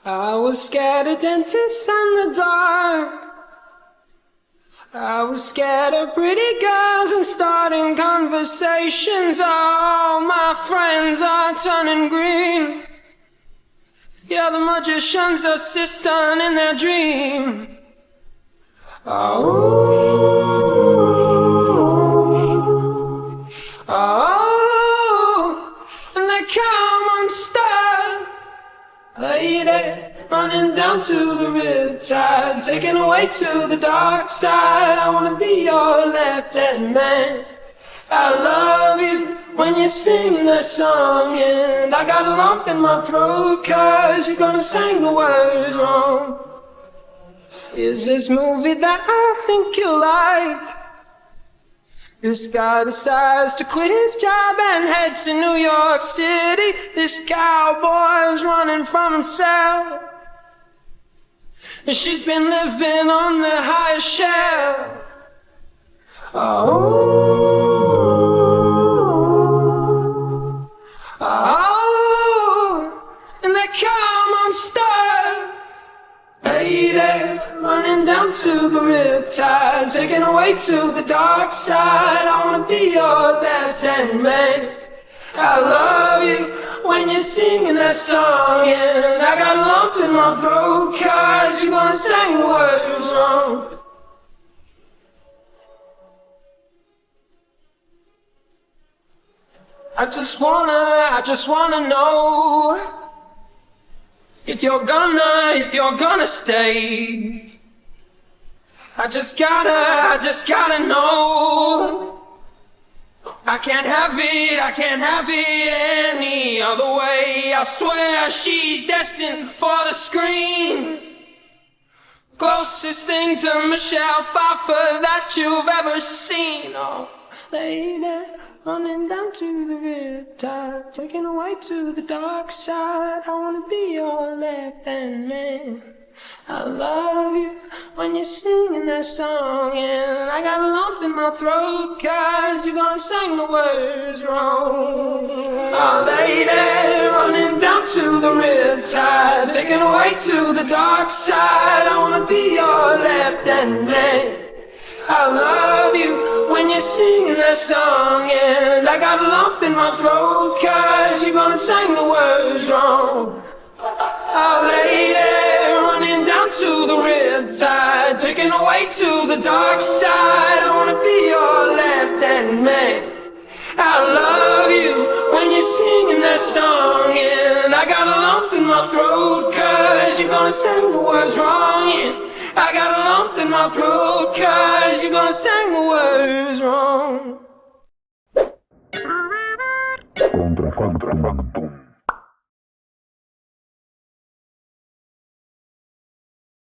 I was scared of dentists and the dark. I was scared of pretty girls and starting conversations. All my friends are turning green. Yeah, the magician's assistant in their dream. And they come unstuck. Lady, running down to the Riptide, taken away to the dark side. I wanna be your left-hand man. I love you when you sing the song, and I got a lump in my throat 'cause you're gonna sing the words wrong. Is this movie that I think you like? This guy decides to quit his job and head to New York City. This cowboy's running from himself, and she's been living on the highest shelf. And they come unstuck. Lady, running down to the Riptide, taken away to the dark side. I wanna be your left-hand man. I love you when you're singing that song, and I got a lump in my throat 'cause you're gonna sing the words wrong. I just wanna know if you're gonna stay. I just gotta know. I can't have it any other way. I swear she's destined for the screen. Closest thing to Michelle Pfeiffer that you've ever seen. Oh, lady, running down to the Riptide, taken away to the dark side. I wanna be your left-hand man. I love you when you're singing that song, and I got a lump in my throat 'cause you're gonna sing the words wrong. Oh, lady, running down to the Riptide, taken away to the dark side. I wanna be your left-hand man. I love you when you're singing that song, and I got a lump in my throat 'cause you're gonna sing the words wrong. Oh, lady, running down to the Riptide, taken away to the dark side. I wanna be your left-hand man. I love you when you're singing that song, and I got a lump in my throat 'cause you're gonna sing the words wrong. Yeah. I got a lump in my throat 'cause you're gonna sing the words wrong. Contrafactum.